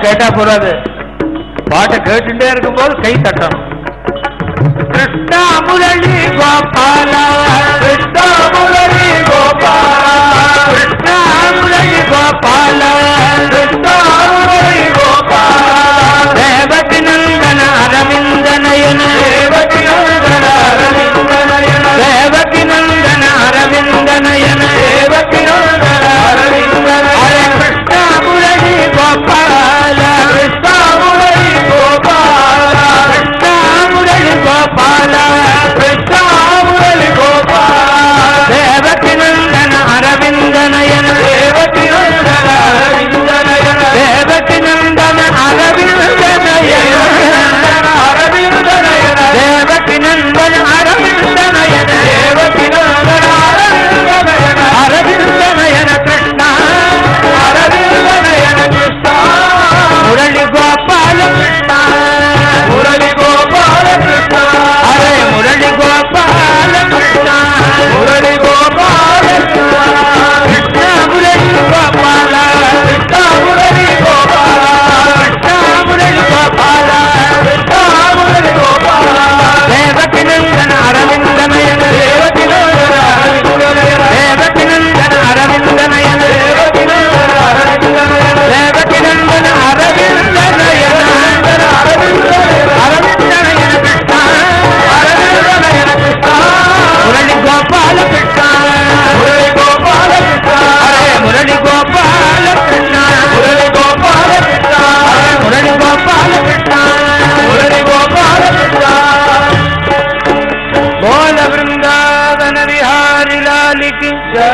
கேட்டா போறாது, பாட்டை கேட்டுட்டே இருக்கும்போது கை தட்டணும். கிருஷ்ணா முரளி கோபால, கிருஷ்ணா முரளி கோபால, கிருஷ்ணா முரளி கோபால, கிருஷ்ணா முரளி கோபால, தேவகி நந்தன அரவிந்த நயன, தேவகி நந்தன அரவிந்த நயன, தேவகி நந்தன அரவிந்த நயன, தேவகி நந்தன அரவிந்த நயன, கிருஷ்ணா முரளி கோபால, கிருஷ்ணா முரளி கோபால, கிருஷ்ணா முரளி கோபால, கிருஷ்ணா முரளி கோபால, தேவகி நந்தன அரவிந்த நயன, தேவகி நந்தன அரவிந்த நயன, தேவகி நந்தன அரவிந்த நயன, அரவிந்த நயன, தேவகி நந்தன அரவிந்த நயன, தேவகி நந்தன அரவிந்த நயன, அரவிந்த நயன, கிருஷ்ணா அரவிந்த நயன, கிருஷ்ணா முரளி கோபால, கிருஷ்ணா முரளி கோபால, கிருஷ்ணா அரே முரளி கோபால, கிருஷ்ணா முரளி கோபால, கிருஷ்ணா கிருஷ்ணா முரளி கோபால, கிருஷ்ணா முரளி கோபால, கிருஷ்ணா முரளி கோபால, கிருஷ்ணா முரளி கோபால, தேவகி நந்தன அரவிந்த நயன, தேவகி நந்தன அரவிந்த நயன, தேவகி நந்தன அரவிந்த நயன, தேவகி நந்தன அரவிந்த நயன, தேவகி நந்தன அரவிந்த நயன, அரவிந்த நயன, கிருஷ்ணா அரவிந்த நயன, கிருஷ்ணா முரளி கோபால, கிருஷ்ணா முரளி கோபால, கிருஷ்ணா அரே முரளி கோபால, கிருஷ்ணா முரளி கோபால, கிருஷ்ணா முரளி கோபால, கிருஷ்ணா முரளி கோபால, கிருஷ்ணா बोल वृंदावन विहारी लाल की जय।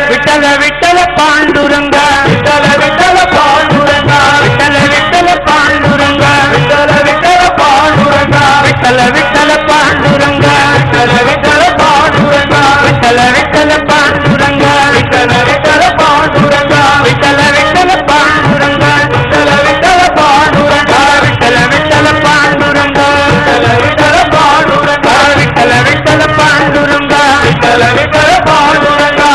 विठल विठल पांडुरंगा, विठल विठल पांडुरंगा, विठल विठल पांडुरंगा, विठल विठल पांडुरंगा, विठल विठल पांडुरंगा, विठल विठल पांडुरंगा, विठल विठल पांडुरंगा, विठल विठल पांडुरंगा, विठल विठल पांडुरंगा, विठल विठल पांडुरंगा, विठल विठल पांडुरंगा, विठल विठल पांडुरंगा, विठल विठल पांडुरंगा, विठल विठल पांडुरंगा,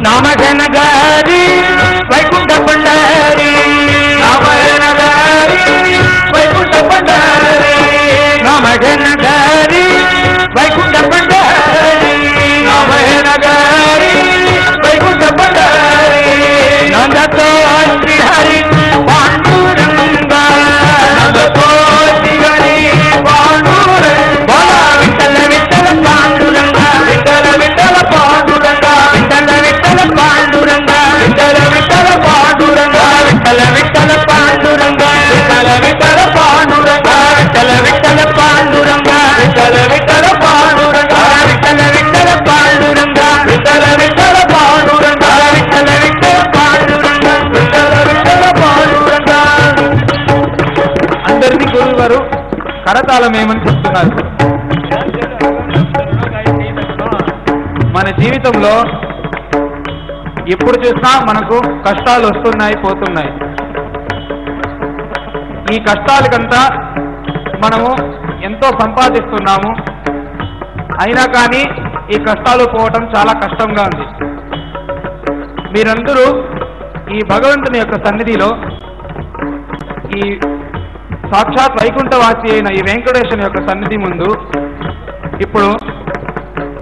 नाम घनगारी वैकुंठ पंडारी, नाम घनगारी वैकुंठ पंडारी, नाम घनगारी वैकुंठ पंडारी, नाम घनगारी वैकुंठ पंडारी, नंद तो श्रीहरि पांडुरंगा, नंद तो श्रीहरि पांडुरंगा, विठल विठल पांडुरंगा, विठल विठल पांडुरंगा, विठल विठल पांडुरंगा, विठल विठल पांडुरंगा, विठल विठल पांडुरंगा, विठल विठल पांडुरंगा, विठल विठल पांडुरंगा, विठल विठल पांडुरंगा, विठल विठल पांडुरंगा, विठल विठल पांडुरंगा, विठल विठल पांडुरंगा, विठल विठल पांडुरंगा. అందరికీ గురువు గారు కరతాళం ఏమని చెప్తున్నారు? మన జీవితంలో ఎప్పుడు చూసినా మనకు కష్టాలు వస్తున్నాయి, పోతున్నాయి. ఈ కష్టాలకంతా మనము ఎంతో సంపాదిస్తున్నాము, అయినా కానీ ఈ కష్టాలు పోవటం చాలా కష్టంగా ఉంది. మీరందరూ ఈ భగవంతుని యొక్క సన్నిధిలో ఈ సాక్షాత్ వైకుంఠవాసి అయిన ఈ వెంకటేశ్వరుని యొక్క సన్నిధి ముందు ఇప్పుడు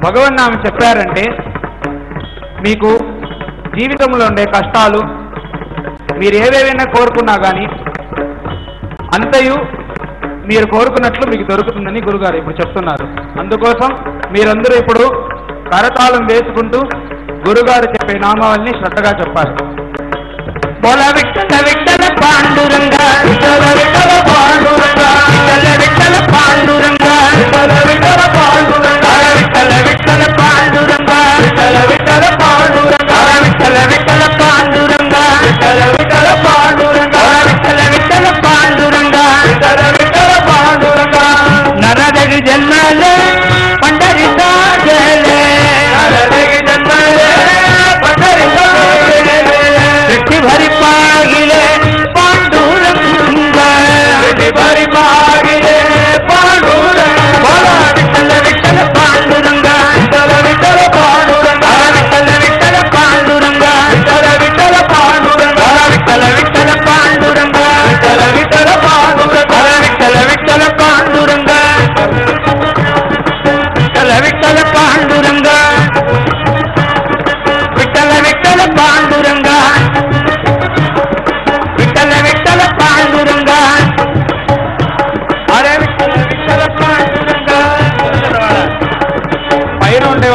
భగవన్నామం చెప్పారంటే మీకు జీవితంలో ఉండే కష్టాలు మీరు ఏవేవైనా కోరుకున్నా కానీ అంతయు మీరు కోరుకున్నట్లు మీకు దొరుకుతుందని గురుగారు ఇప్పుడు చెప్తున్నారు. అందుకోసం మీరందరూ ఇప్పుడు కరతాళం వేసుకుంటూ గురుగారు చెప్పే నామావల్ని శ్రద్ధగా చెప్పాలి. बोला विठ्ठल विठ्ठल पांडुरंगा, विठ्ठल विठ्ठल पांडुरंगा, विठ्ठल विठ्ठल पांडुरंगा, विठ्ठल विठ्ठल पांडुरंगा, विठ्ठल विठ्ठल पांडुरंगा, विठ्ठल विठ्ठल पांडुरंगा, विठ्ठल विठ्ठल पांडुरंगा, विठ्ठल विठ्ठल पांडुरंगा, विठ्ठल विठ्ठल पांडुरंगा, विठ्ठल विठ्ठल पांडुरंगा, नरदगी जन्मले पंढरी साजले, नरदगी जन्मले पंढरी साजले, भरी पागिले पांडुरंगा,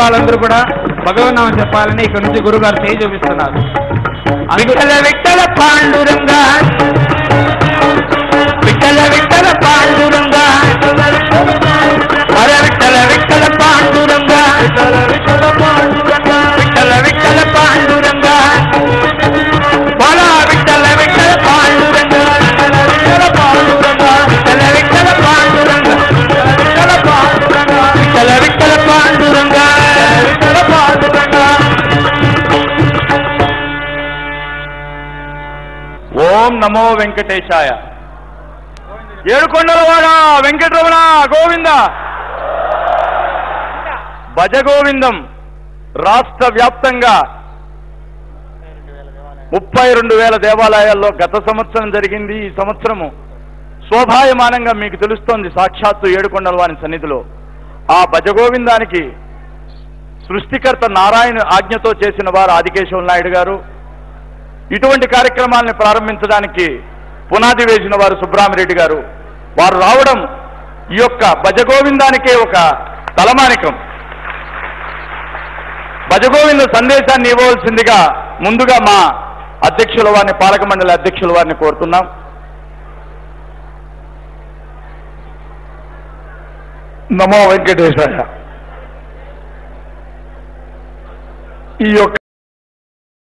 వాళ్ళందరూ కూడా భగవన్నామం చెప్పాలని ఇక్కడ నుంచి గురుగారు చేయి చూపిస్తున్నారు. విఠల విఠల పాండురంగా, విఠల విఠల పాండురంగా, హర విఠల విఠల పాండురంగా, విఠల విఠల పాండురంగా, బల విఠల విఠల పాండురంగా, విఠల పాండురంగా, విఠల విఠల పాండురంగా, విఠల పాండురంగా, విఠల విఠల పాండురంగా, విఠల పాండురంగా. ఓం నమో వెంకటేశాయ. ఏడుకొండలవాడ వెంకటరమణ గోవింద. భజ గోవిందం రాష్ట్ర వ్యాప్తంగా 32,000 దేవాలయాల్లో గత సంవత్సరం జరిగింది. ఈ సంవత్సరము శోభాయమానంగా మీకు తెలుస్తోంది సాక్షాత్తు ఏడుకొండలవాని సన్నిధిలో. ఆ భజగోవిందానికి సృష్టికర్త నారాయణ ఆజ్ఞతో చేసిన వారు ఆదికేశవ నాయుడు గారు. ఇటువంటి కార్యక్రమాలను ప్రారంభించడానికి పునాది వేసిన వారు సుబ్రహ్మరెడ్డి గారు. వారు రావడం ఈ యొక్క భజగోవిందానికే ఒక తలమానికం. భజగోవింద సందేశాన్ని ఇవ్వవలసిందిగా ముందుగా మా అధ్యక్షుల వారిని, పాలక మండలి అధ్యక్షుల వారిని కోరుతున్నాం. నమో వెంకటేశాయ. ఈ యొక్క